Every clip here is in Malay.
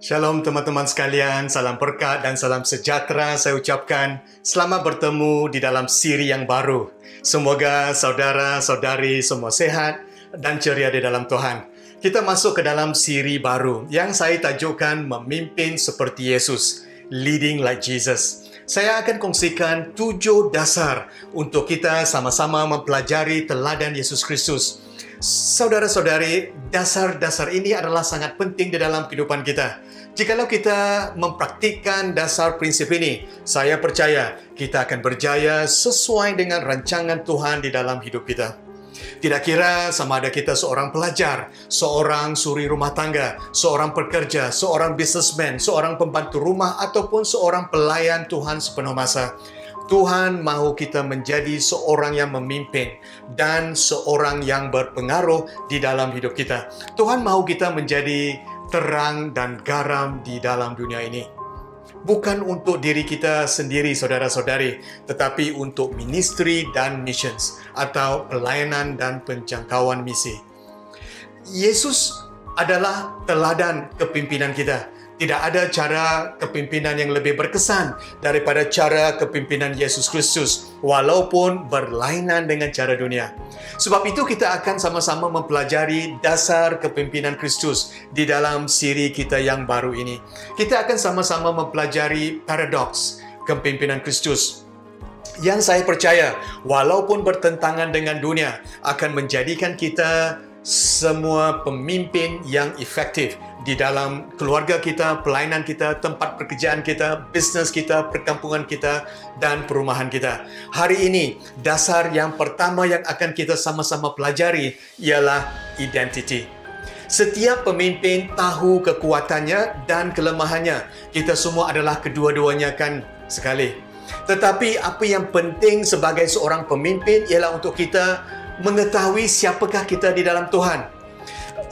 Shalom teman-teman sekalian, salam berkat dan salam sejahtera saya ucapkan. Selamat bertemu di dalam siri yang baru. Semoga saudara-saudari semua sehat dan ceria di dalam Tuhan. Kita masuk ke dalam siri baru yang saya tajukkan Memimpin Seperti Yesus, Leading Like Jesus. Saya akan kongsikan 7 dasar untuk kita sama-sama mempelajari teladan Yesus Kristus. Saudara-saudari, dasar-dasar ini adalah sangat penting di dalam kehidupan kita. Jikalau kita mempraktikkan dasar prinsip ini, saya percaya kita akan berjaya sesuai dengan rancangan Tuhan di dalam hidup kita. Tidak kira sama ada kita seorang pelajar, seorang suri rumah tangga, seorang pekerja, seorang businessman, seorang pembantu rumah, ataupun seorang pelayan Tuhan sepenuh masa. Tuhan mahu kita menjadi seorang yang memimpin dan seorang yang berpengaruh di dalam hidup kita. Tuhan mahu kita menjadi terang dan garam di dalam dunia ini. Bukan untuk diri kita sendiri, saudara-saudari, tetapi untuk ministry dan missions atau pelayanan dan penjangkauan misi. Yesus adalah teladan kepimpinan kita. Tidak ada cara kepimpinan yang lebih berkesan daripada cara kepimpinan Yesus Kristus, walaupun berlainan dengan cara dunia. Sebab itu kita akan sama-sama mempelajari dasar kepimpinan Kristus di dalam siri kita yang baru ini. Kita akan sama-sama mempelajari paradoks kepimpinan Kristus, yang saya percaya walaupun bertentangan dengan dunia akan menjadikan kita semua pemimpin yang efektif di dalam keluarga kita, pelayanan kita, tempat pekerjaan kita, bisnes kita, perkampungan kita, dan perumahan kita. Hari ini, dasar yang pertama yang akan kita sama-sama pelajari ialah identity. Setiap pemimpin tahu kekuatannya dan kelemahannya. Kita semua adalah kedua-duanya kan sekali. Tetapi apa yang penting sebagai seorang pemimpin ialah untuk kita mengetahui siapakah kita di dalam Tuhan.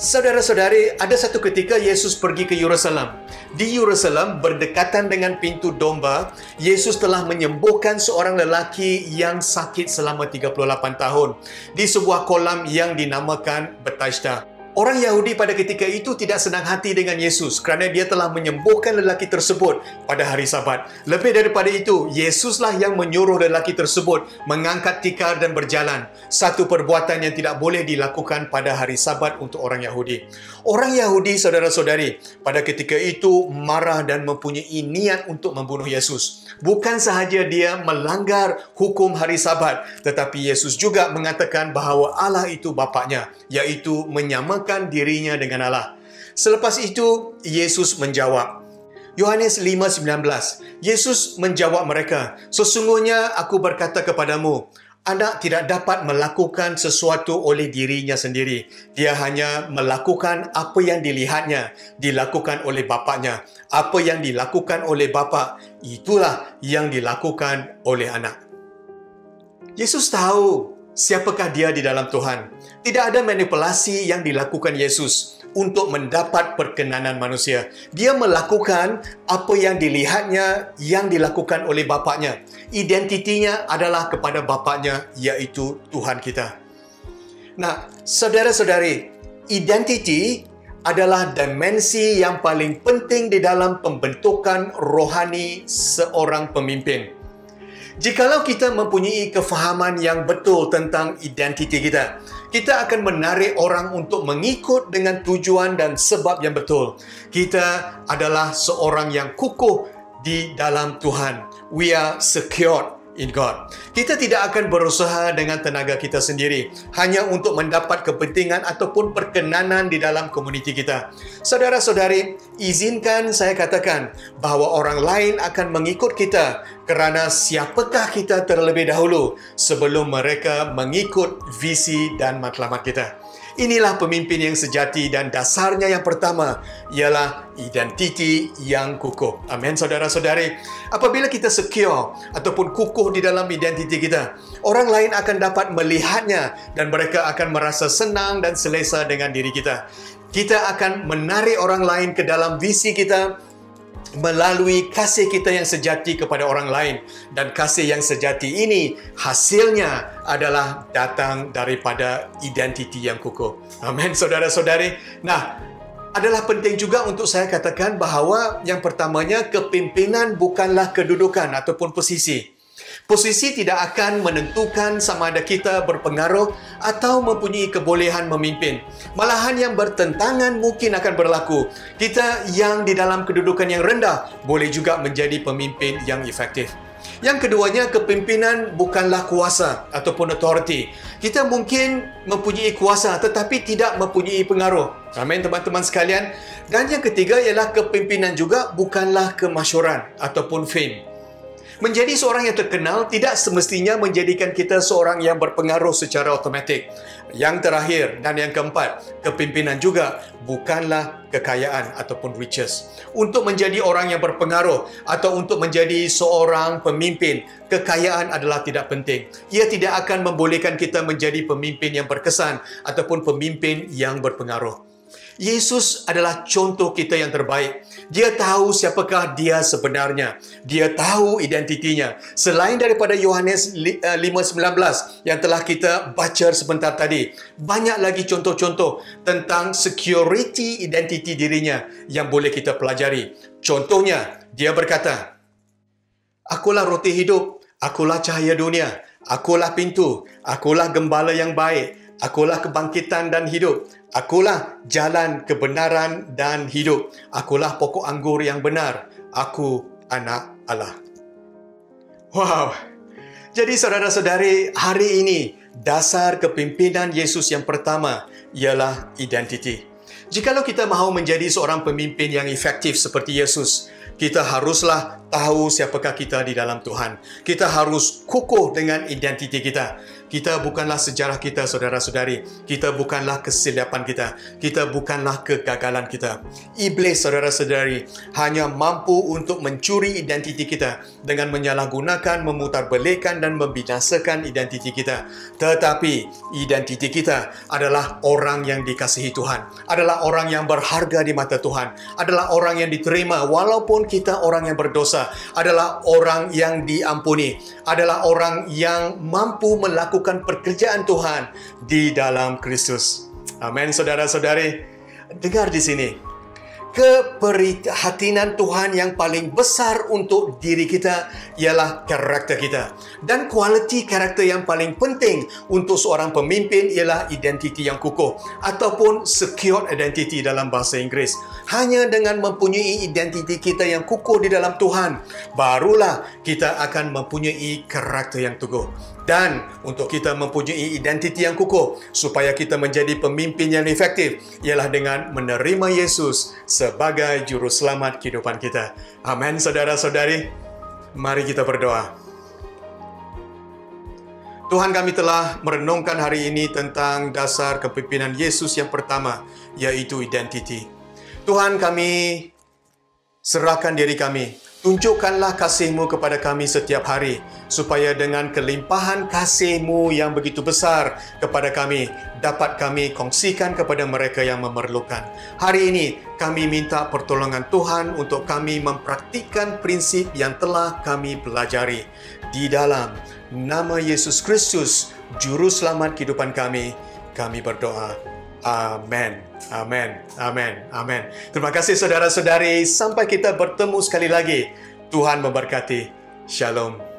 Saudara-saudari, ada satu ketika Yesus pergi ke Yerusalem. Di Yerusalem, berdekatan dengan pintu domba, Yesus telah menyembuhkan seorang lelaki yang sakit selama 38 tahun di sebuah kolam yang dinamakan Bethesda. Orang Yahudi pada ketika itu tidak senang hati dengan Yesus kerana dia telah menyembuhkan lelaki tersebut pada hari Sabat. Lebih daripada itu, Yesuslah yang menyuruh lelaki tersebut mengangkat tikar dan berjalan. Satu perbuatan yang tidak boleh dilakukan pada hari Sabat untuk orang Yahudi. Orang Yahudi, saudara-saudari, pada ketika itu marah dan mempunyai niat untuk membunuh Yesus. Bukan sahaja dia melanggar hukum hari Sabat, tetapi Yesus juga mengatakan bahawa Allah itu Bapaknya, iaitu menyamakan dirinya dengan Allah. Selepas itu, Yesus menjawab. Yohanes 5:19. Yesus menjawab mereka, "Sesungguhnya aku berkata kepadamu, anak tidak dapat melakukan sesuatu oleh dirinya sendiri. Dia hanya melakukan apa yang dilihatnya, dilakukan oleh Bapaknya. Apa yang dilakukan oleh Bapa, itulah yang dilakukan oleh anak." Yesus tahu siapakah dia di dalam Tuhan. Tidak ada manipulasi yang dilakukan Yesus untuk mendapat perkenanan manusia. Dia melakukan apa yang dilihatnya, yang dilakukan oleh Bapaknya. Identitinya adalah kepada Bapaknya, iaitu Tuhan kita. Nah, saudara-saudari, identiti adalah dimensi yang paling penting di dalam pembentukan rohani seorang pemimpin. Jikalau kita mempunyai kefahaman yang betul tentang identiti kita, kita akan menarik orang untuk mengikut dengan tujuan dan sebab yang betul. Kita adalah seorang yang kukuh di dalam Tuhan. We are secured in God. Kita tidak akan berusaha dengan tenaga kita sendiri hanya untuk mendapat kepentingan ataupun perkenanan di dalam komuniti kita. Saudara-saudari, izinkan saya katakan bahawa orang lain akan mengikut kita kerana siapakah kita terlebih dahulu sebelum mereka mengikut visi dan matlamat kita. Inilah pemimpin yang sejati dan dasarnya yang pertama ialah identiti yang kukuh. Amin, saudara-saudari. Apabila kita secure ataupun kukuh di dalam identiti kita, orang lain akan dapat melihatnya dan mereka akan merasa senang dan selesa dengan diri kita. Kita akan menarik orang lain ke dalam visi kita melalui kasih kita yang sejati kepada orang lain. Dan kasih yang sejati ini hasilnya adalah datang daripada identiti yang kukuh. Amin, saudara-saudari. Nah, adalah penting juga untuk saya katakan bahawa yang pertamanya, kepimpinan bukanlah kedudukan ataupun posisi. Posisi tidak akan menentukan sama ada kita berpengaruh atau mempunyai kebolehan memimpin. Malahan yang bertentangan mungkin akan berlaku. Kita yang di dalam kedudukan yang rendah boleh juga menjadi pemimpin yang efektif. Yang keduanya, kepimpinan bukanlah kuasa ataupun authority. Kita mungkin mempunyai kuasa tetapi tidak mempunyai pengaruh. Amin, teman-teman sekalian. Dan yang ketiga ialah kepimpinan juga bukanlah kemasyhuran ataupun fame. Menjadi seorang yang terkenal tidak semestinya menjadikan kita seorang yang berpengaruh secara automatik. Yang terakhir dan yang keempat, kepimpinan juga bukanlah kekayaan ataupun riches. Untuk menjadi orang yang berpengaruh atau untuk menjadi seorang pemimpin, kekayaan adalah tidak penting. Ia tidak akan membolehkan kita menjadi pemimpin yang berkesan ataupun pemimpin yang berpengaruh. Yesus adalah contoh kita yang terbaik. Dia tahu siapakah dia sebenarnya. Dia tahu identitinya. Selain daripada Yohanes 5:19 yang telah kita baca sebentar tadi, banyak lagi contoh-contoh tentang security identiti dirinya yang boleh kita pelajari. Contohnya, dia berkata, "Akulah roti hidup, akulah cahaya dunia, akulah pintu, akulah gembala yang baik, akulah kebangkitan dan hidup. Akulah jalan kebenaran dan hidup. Akulah pokok anggur yang benar. Aku anak Allah." Wow! Jadi saudara-saudari, hari ini dasar kepimpinan Yesus yang pertama ialah identiti. Jikalau kita mahu menjadi seorang pemimpin yang efektif seperti Yesus, kita haruslah tahu siapakah kita di dalam Tuhan. Kita harus kukuh dengan identiti kita. Kita bukanlah sejarah kita, saudara-saudari. Kita bukanlah kesilapan kita. Kita bukanlah kegagalan kita. Iblis, saudara-saudari, hanya mampu untuk mencuri identiti kita dengan menyalahgunakan, memutarbalikan dan membinasakan identiti kita. Tetapi identiti kita adalah orang yang dikasihi Tuhan, adalah orang yang berharga di mata Tuhan, adalah orang yang diterima walaupun kita orang yang berdosa, adalah orang yang diampuni, adalah orang yang mampu melakukan pekerjaan Tuhan di dalam Kristus. Amin, saudara-saudari. Dengar di sini. Keprihatinan Tuhan yang paling besar untuk diri kita ialah karakter kita. Dan kualiti karakter yang paling penting untuk seorang pemimpin ialah identiti yang kukuh ataupun secure identity dalam bahasa Inggeris. Hanya dengan mempunyai identiti kita yang kukuh di dalam Tuhan, barulah kita akan mempunyai karakter yang teguh. Dan untuk kita mempunyai identiti yang kukuh, supaya kita menjadi pemimpin yang efektif, ialah dengan menerima Yesus sebagai juru selamat kehidupan kita. Amin, saudara-saudari. Mari kita berdoa. Tuhan, kami telah merenungkan hari ini tentang dasar kepimpinan Yesus yang pertama, yaitu identiti. Tuhan, kami serahkan diri kami. Tunjukkanlah kasih-Mu kepada kami setiap hari, supaya dengan kelimpahan kasih-Mu yang begitu besar kepada kami, dapat kami kongsikan kepada mereka yang memerlukan. Hari ini, kami minta pertolongan Tuhan untuk kami mempraktikkan prinsip yang telah kami pelajari. Di dalam nama Yesus Kristus, Juru Selamat kehidupan kami berdoa. Amin. Amin. Amin. Amin. Terima kasih saudara-saudari. Sampai kita bertemu sekali lagi. Tuhan memberkati. Shalom.